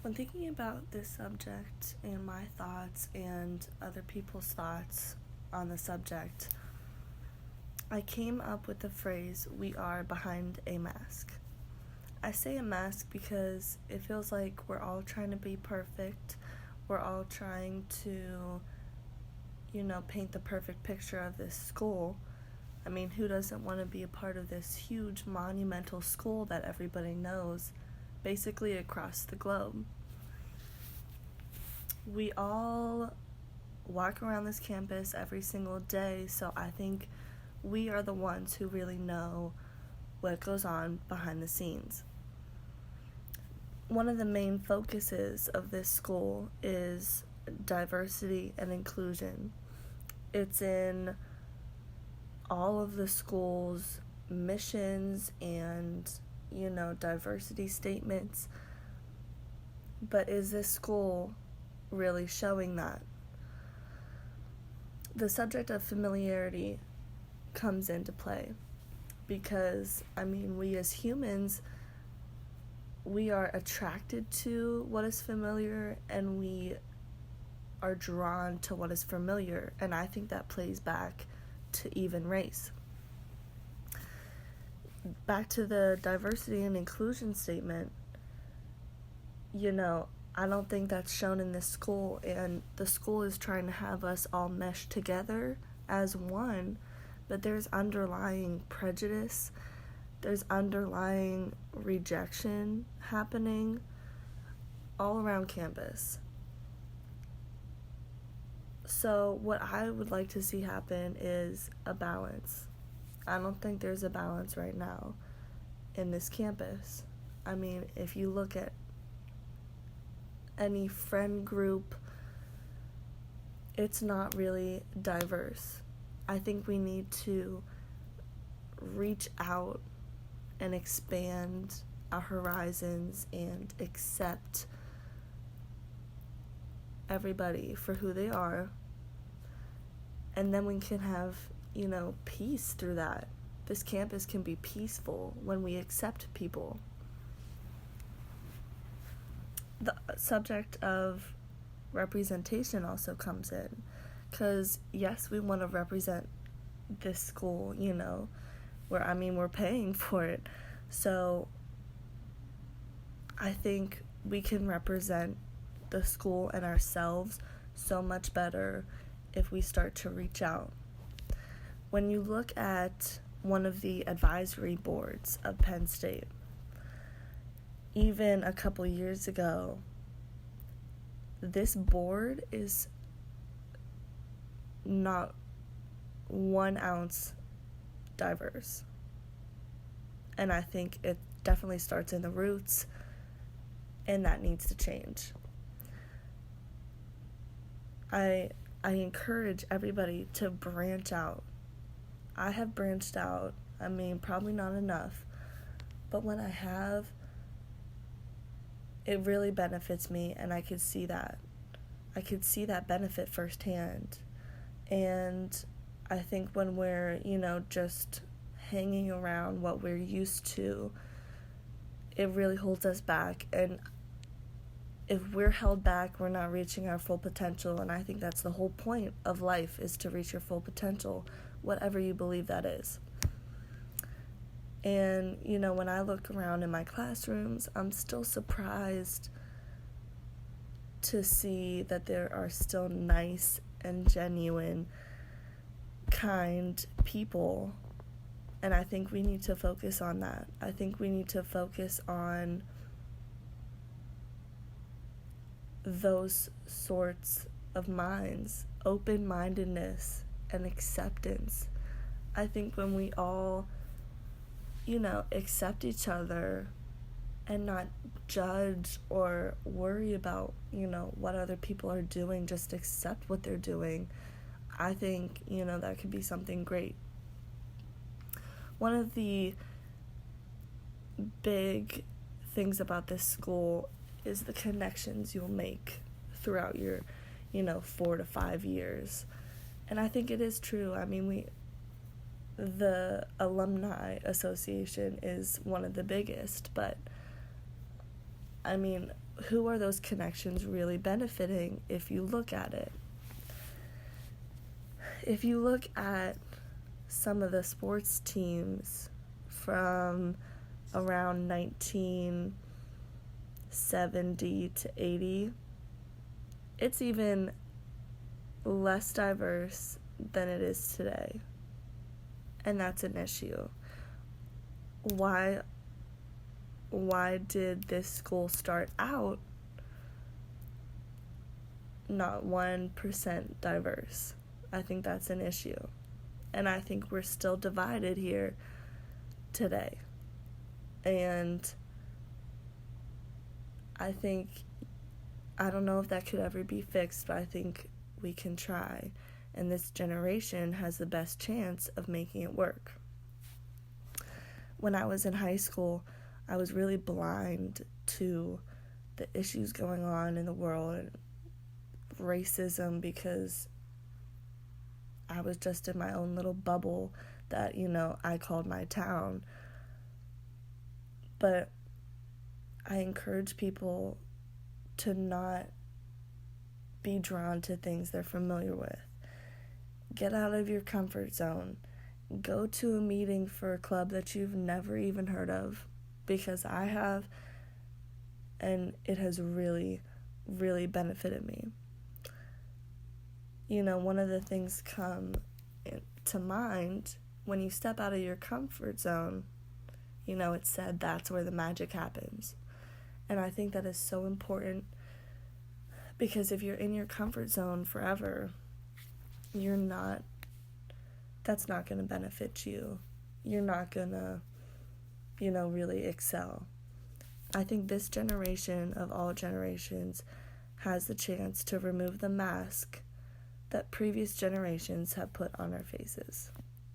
When thinking about this subject and my thoughts and other people's thoughts on the subject, I came up with the phrase, "we are behind a mask." I say a mask because it feels like we're all trying to be perfect. We're all trying to, paint the perfect picture of this school. I mean, who doesn't want to be a part of this huge monumental school that everybody knows, basically across the globe? We all walk around this campus every single day, so I think we are the ones who really know what goes on behind the scenes. One of the main focuses of this school is diversity and inclusion. It's in all of the school's missions and, diversity statements. But is this school really showing that? The subject of familiarity comes into play because, we as humans, we are attracted to what is familiar and we are drawn to what is familiar, and I think that plays back to even race. Back to the diversity and inclusion statement, I don't think that's shown in this school, and the school is trying to have us all mesh together as one, but there's underlying prejudice, there's underlying rejection happening all around campus. So what I would like to see happen is a balance. I don't think there's a balance right now in this campus. If you look at any friend group, it's not really diverse. I think we need to reach out and expand our horizons and accept everybody for who they are, and then we can have, peace through that. This campus can be peaceful when we accept people. The subject of representation also comes in, because yes, we want to represent this school, we're paying for it, so I think we can represent the school and ourselves so much better if we start to reach out. When you look at one of the advisory boards of Penn State, even a couple years ago, this board is not 1 ounce diverse. And I think it definitely starts in the roots, and that needs to change. I encourage everybody to branch out. I have branched out. Probably not enough, but when I have, it really benefits me, and I could see that. I could see that benefit firsthand. And I think when we're, just hanging around what we're used to, it really holds us back. And if we're held back, we're not reaching our full potential. And I think that's the whole point of life, is to reach your full potential, whatever you believe that is. And, when I look around in my classrooms, I'm still surprised to see that there are still nice and genuine, kind people. And I think we need to focus on that. I think we need to focus on those sorts of minds, open-mindedness and acceptance. I think when we all, accept each other and not judge or worry about, what other people are doing, just accept what they're doing, I think, that could be something great. One of the big things about this school is the connections you'll make throughout your, 4 to 5 years. And I think it is true. The alumni association is one of the biggest, but who are those connections really benefiting if you look at it? If you look at some of the sports teams from around 1970 to 80, it's even less diverse than it is today. And that's an issue. Why did this school start out not 1% diverse? I think that's an issue. And I think we're still divided here today. And I don't know if that could ever be fixed, but I think we can try. And this generation has the best chance of making it work. When I was in high school, I was really blind to the issues going on in the world and racism, because I was just in my own little bubble that, I called my town. But I encourage people to not be drawn to things they're familiar with. Get out of your comfort zone. Go to a meeting for a club that you've never even heard of, because I have, and it has really, really benefited me. One of the things come to mind when you step out of your comfort zone, it's said that's where the magic happens. And I think that is so important, because if you're in your comfort zone forever, that's not going to benefit you. You're not going to, really excel. I think this generation of all generations has the chance to remove the mask that previous generations have put on our faces.